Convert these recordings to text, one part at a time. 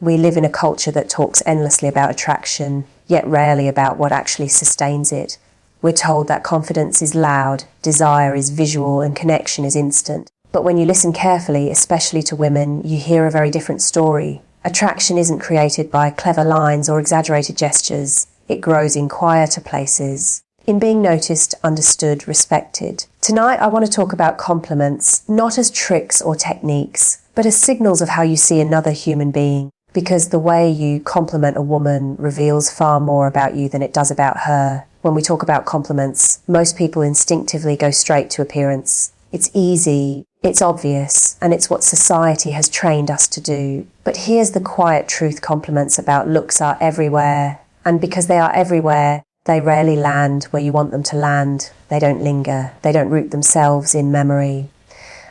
We live in a culture that talks endlessly about attraction, yet rarely about what actually sustains it. We're told that confidence is loud, desire is visual, and connection is instant. But when you listen carefully, especially to women, you hear a very different story. Attraction isn't created by clever lines or exaggerated gestures. It grows in quieter places, in being noticed, understood, respected. Tonight, I want to talk about compliments, not as tricks or techniques, but as signals of how you see another human being. Because the way you compliment a woman reveals far more about you than it does about her. When we talk about compliments, most people instinctively go straight to appearance. It's easy, it's obvious, and it's what society has trained us to do. But here's the quiet truth: compliments about looks are everywhere. And because they are everywhere, they rarely land where you want them to land. They don't linger. They don't root themselves in memory.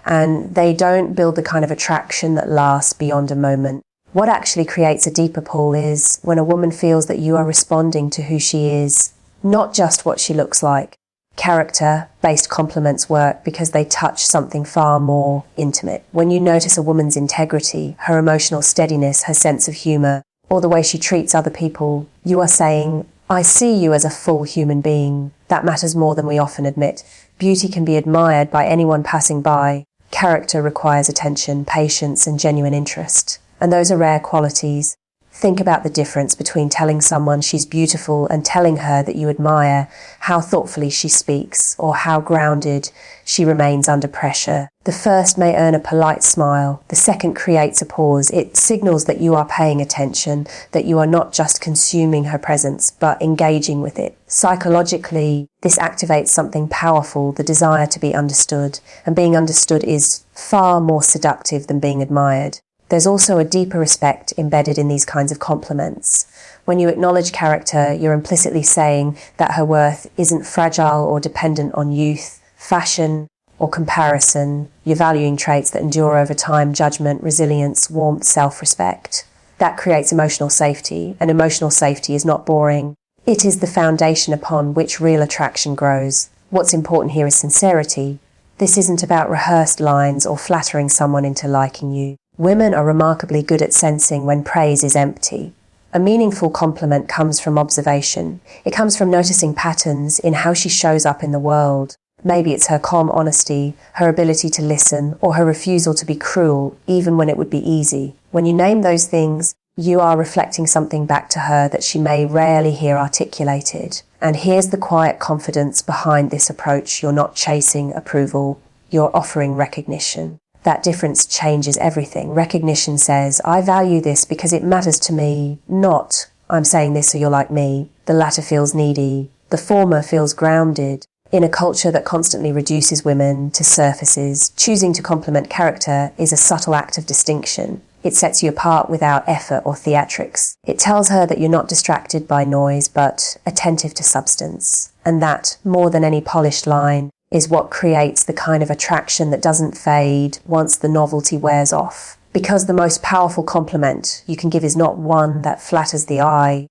And they don't build the kind of attraction that lasts beyond a moment. What actually creates a deeper pull is when a woman feels that you are responding to who she is, not just what she looks like. Character-based compliments work because they touch something far more intimate. When you notice a woman's integrity, her emotional steadiness, her sense of humour, or the way she treats other people, you are saying, I see you as a full human being. That matters more than we often admit. Beauty can be admired by anyone passing by. Character requires attention, patience, and genuine interest. And those are rare qualities. Think about the difference between telling someone she's beautiful and telling her that you admire how thoughtfully she speaks or how grounded she remains under pressure. The first may earn a polite smile. The second creates a pause. It signals that you are paying attention, that you are not just consuming her presence, but engaging with it. Psychologically, this activates something powerful, the desire to be understood. And being understood is far more seductive than being admired. There's also a deeper respect embedded in these kinds of compliments. When you acknowledge character, you're implicitly saying that her worth isn't fragile or dependent on youth, fashion, or comparison. You're valuing traits that endure over time: judgment, resilience, warmth, self-respect. That creates emotional safety, and emotional safety is not boring. It is the foundation upon which real attraction grows. What's important here is sincerity. This isn't about rehearsed lines or flattering someone into liking you. Women are remarkably good at sensing when praise is empty. A meaningful compliment comes from observation. It comes from noticing patterns in how she shows up in the world. Maybe it's her calm honesty, her ability to listen, or her refusal to be cruel, even when it would be easy. When you name those things, you are reflecting something back to her that she may rarely hear articulated. And here's the quiet confidence behind this approach. You're not chasing approval, you're offering recognition. That difference changes everything. Recognition says, I value this because it matters to me, not, I'm saying this so you're like me. The latter feels needy. The former feels grounded. In a culture that constantly reduces women to surfaces, choosing to compliment character is a subtle act of distinction. It sets you apart without effort or theatrics. It tells her that you're not distracted by noise, but attentive to substance. And that, more than any polished line, is what creates the kind of attraction that doesn't fade once the novelty wears off. Because the most powerful compliment you can give is not one that flatters the eye,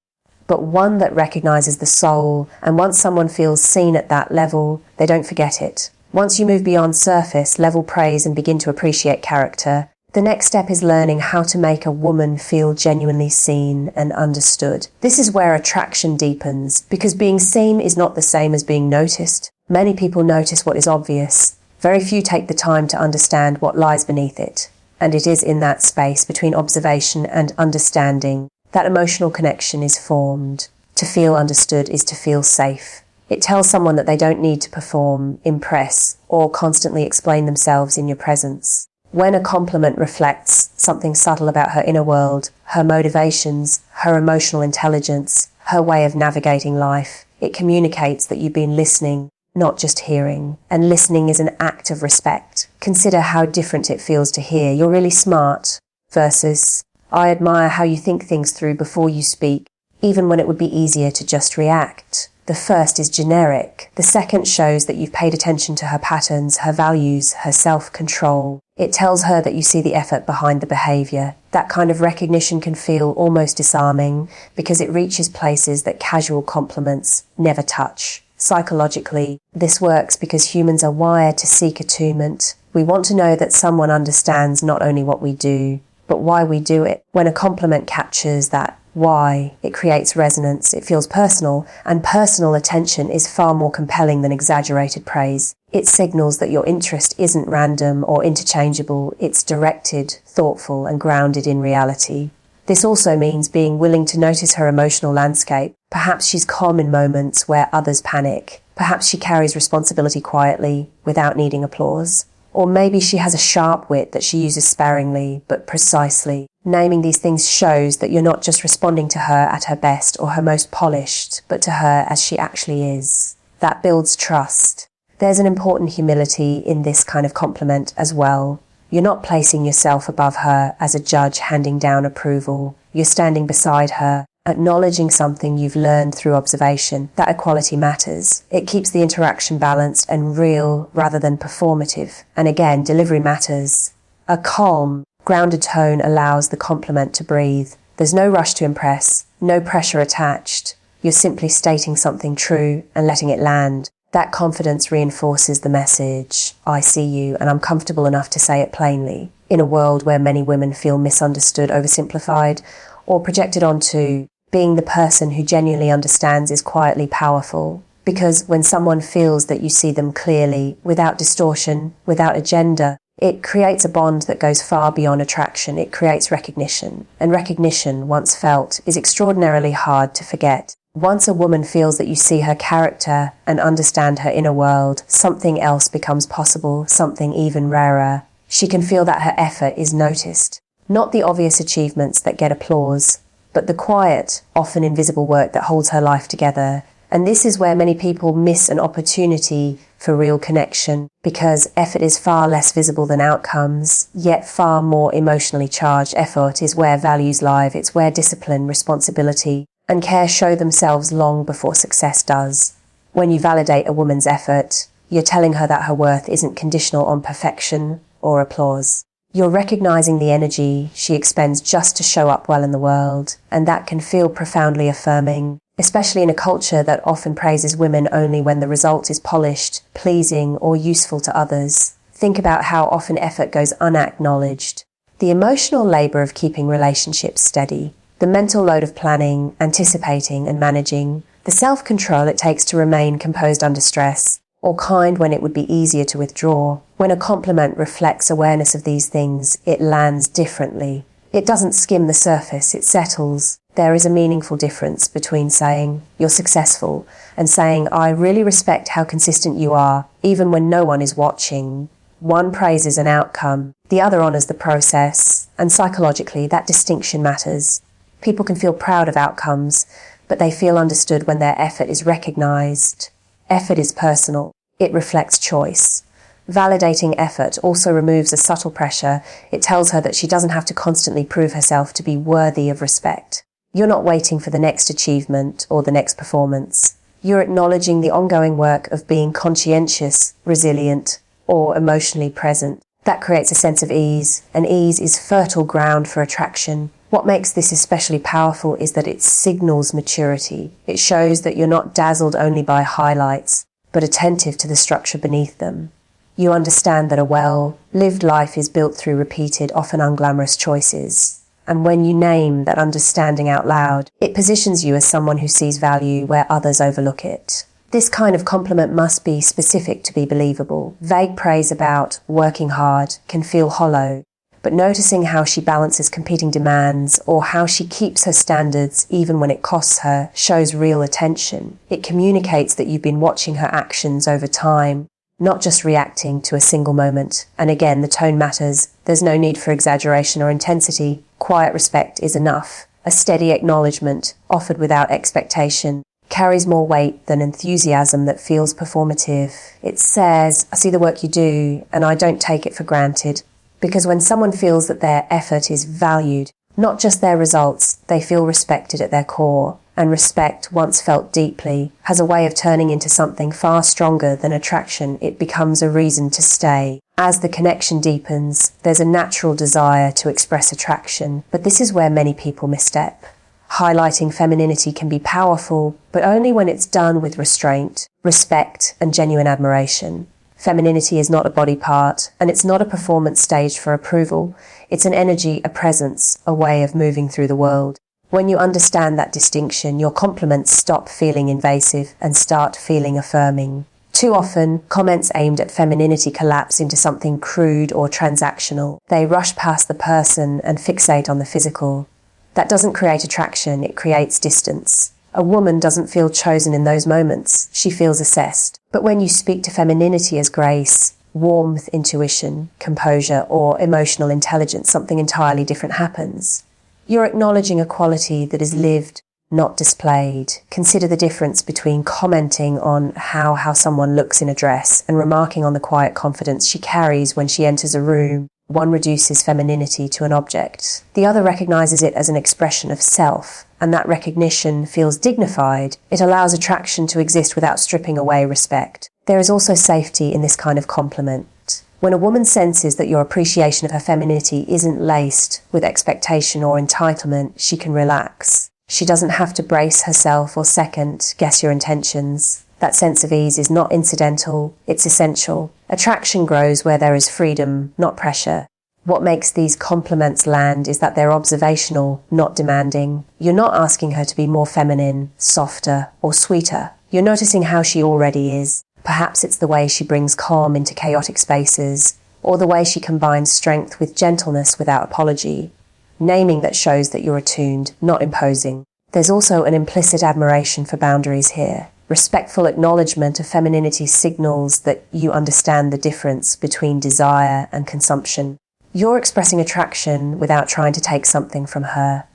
but one that recognizes the soul. And once someone feels seen at that level, they don't forget it. Once you move beyond surface level praise and begin to appreciate character, the next step is learning how to make a woman feel genuinely seen and understood. This is where attraction deepens, because being seen is not the same as being noticed. Many people notice what is obvious. Very few take the time to understand what lies beneath it. And it is in that space between observation and understanding that emotional connection is formed. To feel understood is to feel safe. It tells someone that they don't need to perform, impress, or constantly explain themselves in your presence. When a compliment reflects something subtle about her inner world, her motivations, her emotional intelligence, her way of navigating life, it communicates that you've been listening, not just hearing. And listening is an act of respect. Consider how different it feels to hear, "You're really smart," versus, "I admire how you think things through before you speak," even when it would be easier to just react. The first is generic. The second shows that you've paid attention to her patterns, her values, her self-control. It tells her that you see the effort behind the behaviour. That kind of recognition can feel almost disarming because it reaches places that casual compliments never touch. Psychologically, this works because humans are wired to seek attunement. We want to know that someone understands not only what we do, but why we do it. When a compliment captures that why, it creates resonance, it feels personal, and personal attention is far more compelling than exaggerated praise. It signals that your interest isn't random or interchangeable, it's directed, thoughtful, and grounded in reality. This also means being willing to notice her emotional landscape. Perhaps she's calm in moments where others panic. Perhaps she carries responsibility quietly, without needing applause. Or maybe she has a sharp wit that she uses sparingly, but precisely. Naming these things shows that you're not just responding to her at her best or her most polished, but to her as she actually is. That builds trust. There's an important humility in this kind of compliment as well. You're not placing yourself above her as a judge handing down approval. You're standing beside her, acknowledging something you've learned through observation. That equality matters. It keeps the interaction balanced and real rather than performative. And again, delivery matters. A calm, grounded tone allows the compliment to breathe. There's no rush to impress, no pressure attached. You're simply stating something true and letting it land. That confidence reinforces the message, I see you and I'm comfortable enough to say it plainly. In a world where many women feel misunderstood, oversimplified, or projected onto, being the person who genuinely understands is quietly powerful. Because when someone feels that you see them clearly, without distortion, without agenda, it creates a bond that goes far beyond attraction. It creates recognition. And recognition, once felt, is extraordinarily hard to forget. Once a woman feels that you see her character and understand her inner world, something else becomes possible, something even rarer. She can feel that her effort is noticed. Not the obvious achievements that get applause, but the quiet, often invisible work that holds her life together. And this is where many people miss an opportunity for real connection, because effort is far less visible than outcomes, yet far more emotionally charged. Effort is where values live, it's where discipline, responsibility, and care show themselves long before success does. When you validate a woman's effort, you're telling her that her worth isn't conditional on perfection or applause. You're recognizing the energy she expends just to show up well in the world, and that can feel profoundly affirming, especially in a culture that often praises women only when the result is polished, pleasing, or useful to others. Think about how often effort goes unacknowledged. The emotional labor of keeping relationships steady, the mental load of planning, anticipating, and managing, the self-control it takes to remain composed under stress, or kind when it would be easier to withdraw. When a compliment reflects awareness of these things, it lands differently. It doesn't skim the surface, it settles. There is a meaningful difference between saying, "You're successful," and saying, "I really respect how consistent you are, even when no one is watching." One praises an outcome, the other honors the process, and psychologically, that distinction matters. People can feel proud of outcomes, but they feel understood when their effort is recognized. Effort is personal. It reflects choice. Validating effort also removes a subtle pressure. It tells her that she doesn't have to constantly prove herself to be worthy of respect. You're not waiting for the next achievement or the next performance. You're acknowledging the ongoing work of being conscientious, resilient, or emotionally present. That creates a sense of ease, and ease is fertile ground for attraction. What makes this especially powerful is that it signals maturity. It shows that you're not dazzled only by highlights, but attentive to the structure beneath them. You understand that a well-lived life is built through repeated, often unglamorous choices. And when you name that understanding out loud, it positions you as someone who sees value where others overlook it. This kind of compliment must be specific to be believable. Vague praise about working hard can feel hollow, but noticing how she balances competing demands or how she keeps her standards even when it costs her shows real attention. It communicates that you've been watching her actions over time, not just reacting to a single moment. And again, the tone matters. There's no need for exaggeration or intensity. Quiet respect is enough. A steady acknowledgement, offered without expectation, carries more weight than enthusiasm that feels performative. It says, "I see the work you do, and I don't take it for granted." Because when someone feels that their effort is valued, not just their results, they feel respected at their core. And respect, once felt deeply, has a way of turning into something far stronger than attraction. It becomes a reason to stay. As the connection deepens, there's a natural desire to express attraction. But this is where many people misstep. Highlighting femininity can be powerful, but only when it's done with restraint, respect, and genuine admiration. Femininity is not a body part, and it's not a performance staged for approval. It's an energy, a presence, a way of moving through the world. When you understand that distinction, your compliments stop feeling invasive and start feeling affirming. Too often, comments aimed at femininity collapse into something crude or transactional. They rush past the person and fixate on the physical. That doesn't create attraction, it creates distance. A woman doesn't feel chosen in those moments, she feels assessed. But when you speak to femininity as grace, warmth, intuition, composure, or emotional intelligence, something entirely different happens. You're acknowledging a quality that is lived, not displayed. Consider the difference between commenting on how someone looks in a dress and remarking on the quiet confidence she carries when she enters a room. One reduces femininity to an object. The other recognizes it as an expression of self, and that recognition feels dignified. It allows attraction to exist without stripping away respect. There is also safety in this kind of compliment. When a woman senses that your appreciation of her femininity isn't laced with expectation or entitlement, she can relax. She doesn't have to brace herself or second-guess your intentions. That sense of ease is not incidental, it's essential. Attraction grows where there is freedom, not pressure. What makes these compliments land is that they're observational, not demanding. You're not asking her to be more feminine, softer, or sweeter. You're noticing how she already is. Perhaps it's the way she brings calm into chaotic spaces, or the way she combines strength with gentleness without apology. Naming that shows that you're attuned, not imposing. There's also an implicit admiration for boundaries here. Respectful acknowledgement of femininity signals that you understand the difference between desire and consumption. You're expressing attraction without trying to take something from her.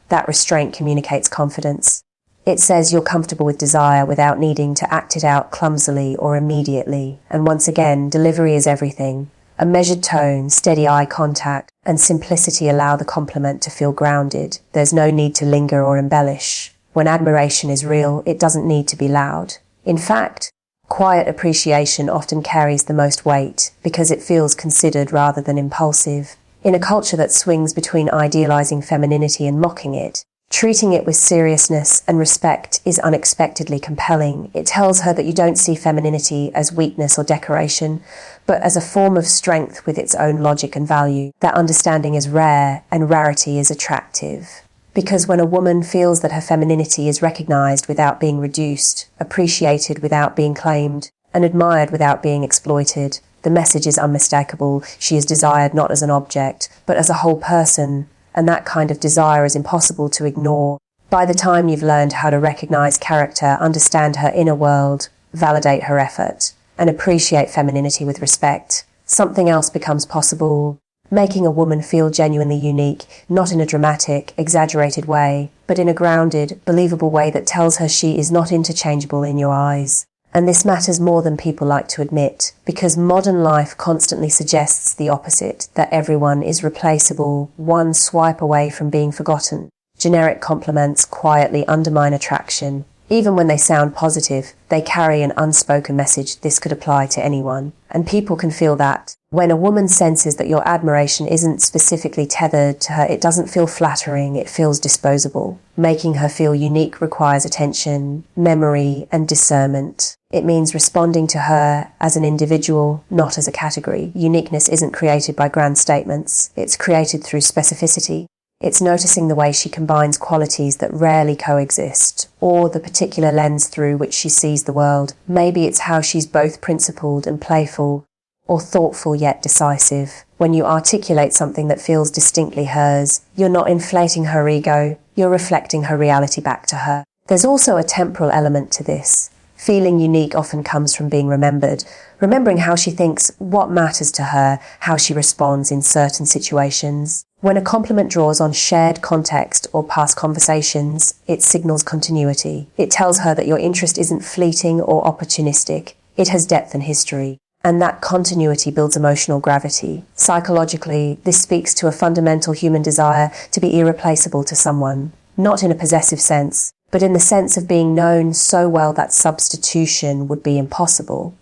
That restraint communicates confidence. It says you're comfortable with desire without needing to act it out clumsily or immediately. And once again, delivery is everything. A measured tone, steady eye contact, and simplicity allow the compliment to feel grounded. There's no need to linger or embellish. When admiration is real, it doesn't need to be loud. In fact, quiet appreciation often carries the most weight because it feels considered rather than impulsive. In a culture that swings between idealizing femininity and mocking it, treating it with seriousness and respect is unexpectedly compelling. It tells her that you don't see femininity as weakness or decoration, but as a form of strength with its own logic and value. That understanding is rare, and rarity is attractive. Because when a woman feels that her femininity is recognized without being reduced, appreciated without being claimed, and admired without being exploited, the message is unmistakable. She is desired not as an object, but as a whole person, and that kind of desire is impossible to ignore. By the time you've learned how to recognize character, understand her inner world, validate her effort, and appreciate femininity with respect, something else becomes possible. Making a woman feel genuinely unique, not in a dramatic, exaggerated way, but in a grounded, believable way that tells her she is not interchangeable in your eyes. And this matters more than people like to admit, because modern life constantly suggests the opposite, that everyone is replaceable, one swipe away from being forgotten. Generic compliments quietly undermine attraction. Even when they sound positive, they carry an unspoken message this could apply to anyone. And people can feel that. When a woman senses that your admiration isn't specifically tethered to her, it doesn't feel flattering, it feels disposable. Making her feel unique requires attention, memory, and discernment. It means responding to her as an individual, not as a category. Uniqueness isn't created by grand statements, it's created through specificity. It's noticing the way she combines qualities that rarely coexist, or the particular lens through which she sees the world. Maybe it's how she's both principled and playful, or thoughtful yet decisive. When you articulate something that feels distinctly hers, you're not inflating her ego, you're reflecting her reality back to her. There's also a temporal element to this. Feeling unique often comes from being remembered, remembering how she thinks, what matters to her, how she responds in certain situations. When a compliment draws on shared context or past conversations, it signals continuity. It tells her that your interest isn't fleeting or opportunistic. It has depth and history. And that continuity builds emotional gravity. Psychologically, this speaks to a fundamental human desire to be irreplaceable to someone, not in a possessive sense, but in the sense of being known so well that substitution would be impossible.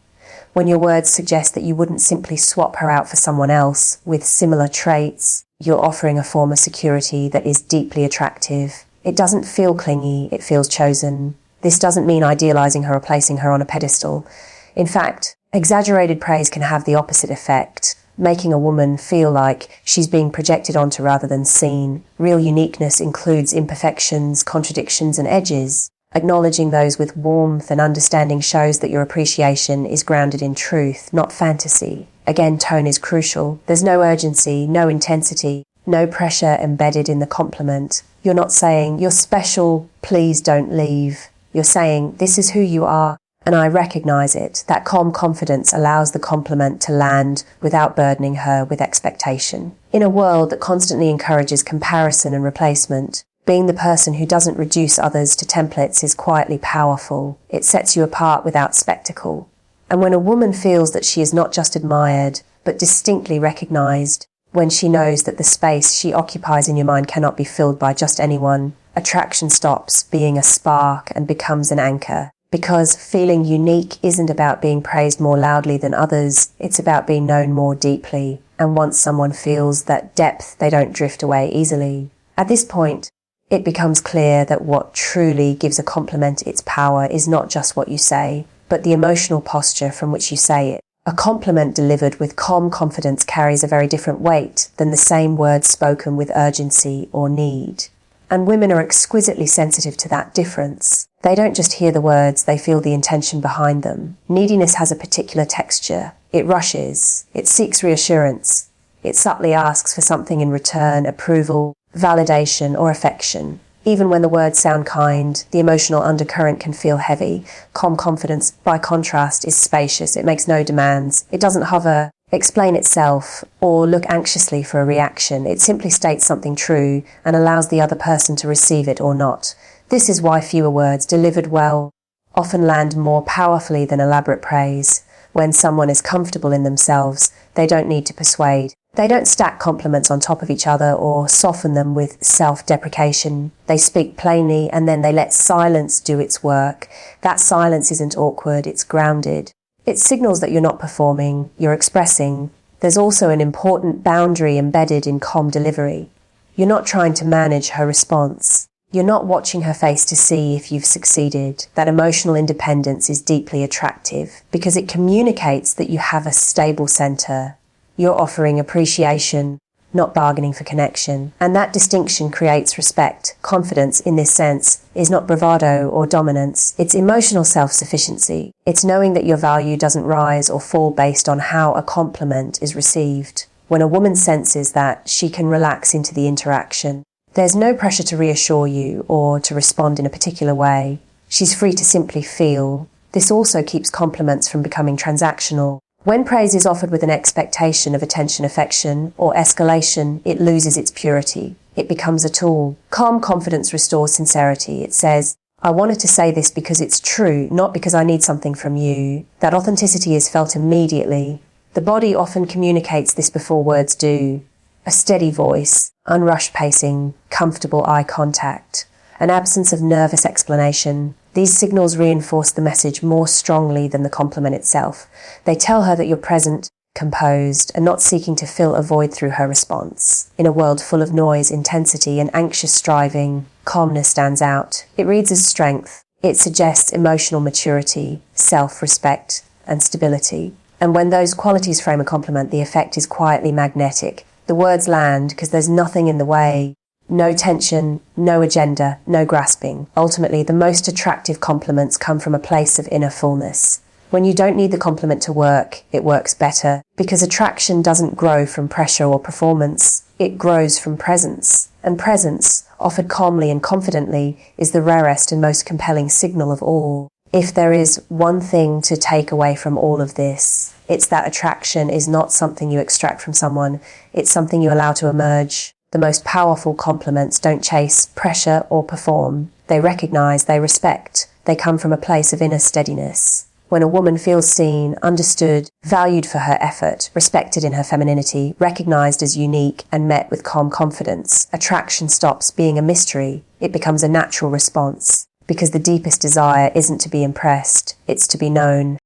When your words suggest that you wouldn't simply swap her out for someone else with similar traits, you're offering a form of security that is deeply attractive. It doesn't feel clingy, it feels chosen. This doesn't mean idealizing her or placing her on a pedestal. In fact, exaggerated praise can have the opposite effect, making a woman feel like she's being projected onto rather than seen. Real uniqueness includes imperfections, contradictions, and edges. Acknowledging those with warmth and understanding shows that your appreciation is grounded in truth, not fantasy. Again, tone is crucial. There's no urgency, no intensity, no pressure embedded in the compliment. You're not saying, "You're special, please don't leave." You're saying, "This is who you are, and I recognize it." That calm confidence allows the compliment to land without burdening her with expectation. In a world that constantly encourages comparison and replacement, being the person who doesn't reduce others to templates is quietly powerful. It sets you apart without spectacle. And when a woman feels that she is not just admired, but distinctly recognized, when she knows that the space she occupies in your mind cannot be filled by just anyone, attraction stops being a spark and becomes an anchor. Because feeling unique isn't about being praised more loudly than others, it's about being known more deeply. And once someone feels that depth, they don't drift away easily. At this point, it becomes clear that what truly gives a compliment its power is not just what you say, but the emotional posture from which you say it. A compliment delivered with calm confidence carries a very different weight than the same words spoken with urgency or need. And women are exquisitely sensitive to that difference. They don't just hear the words, they feel the intention behind them. Neediness has a particular texture. It rushes, it seeks reassurance, it subtly asks for something in return: approval, validation, or affection. Even when the words sound kind, the emotional undercurrent can feel heavy. Calm confidence, by contrast, is spacious. It makes no demands. It doesn't hover, explain itself, or look anxiously for a reaction. It simply states something true and allows the other person to receive it or not. This is why fewer words, delivered well, often land more powerfully than elaborate praise. When someone is comfortable in themselves, they don't need to persuade. They don't stack compliments on top of each other or soften them with self-deprecation. They speak plainly and then they let silence do its work. That silence isn't awkward, it's grounded. It signals that you're not performing, you're expressing. There's also an important boundary embedded in calm delivery. You're not trying to manage her response. You're not watching her face to see if you've succeeded. That emotional independence is deeply attractive because it communicates that you have a stable center. You're offering appreciation, not bargaining for connection. And that distinction creates respect. Confidence, in this sense, is not bravado or dominance. It's emotional self-sufficiency. It's knowing that your value doesn't rise or fall based on how a compliment is received. When a woman senses that, she can relax into the interaction. There's no pressure to reassure you or to respond in a particular way. She's free to simply feel. This also keeps compliments from becoming transactional. When praise is offered with an expectation of attention, affection, or escalation, it loses its purity. It becomes a tool. Calm confidence restores sincerity. It says, "I wanted to say this because it's true, not because I need something from you." That authenticity is felt immediately. The body often communicates this before words do. A steady voice, unrushed pacing, comfortable eye contact, an absence of nervous explanation. These signals reinforce the message more strongly than the compliment itself. They tell her that you're present, composed, and not seeking to fill a void through her response. In a world full of noise, intensity, and anxious striving, calmness stands out. It reads as strength. It suggests emotional maturity, self-respect, and stability. And when those qualities frame a compliment, the effect is quietly magnetic. The words land because there's nothing in the way. No tension, no agenda, no grasping. Ultimately, the most attractive compliments come from a place of inner fullness. When you don't need the compliment to work, it works better, because attraction doesn't grow from pressure or performance. It grows from presence. And presence, offered calmly and confidently, is the rarest and most compelling signal of all. If there is one thing to take away from all of this, it's that attraction is not something you extract from someone, it's something you allow to emerge. The most powerful compliments don't chase pressure or perform. They recognize, they respect. They come from a place of inner steadiness. When a woman feels seen, understood, valued for her effort, respected in her femininity, recognized as unique, and met with calm confidence, attraction stops being a mystery. It becomes a natural response. Because the deepest desire isn't to be impressed, it's to be known.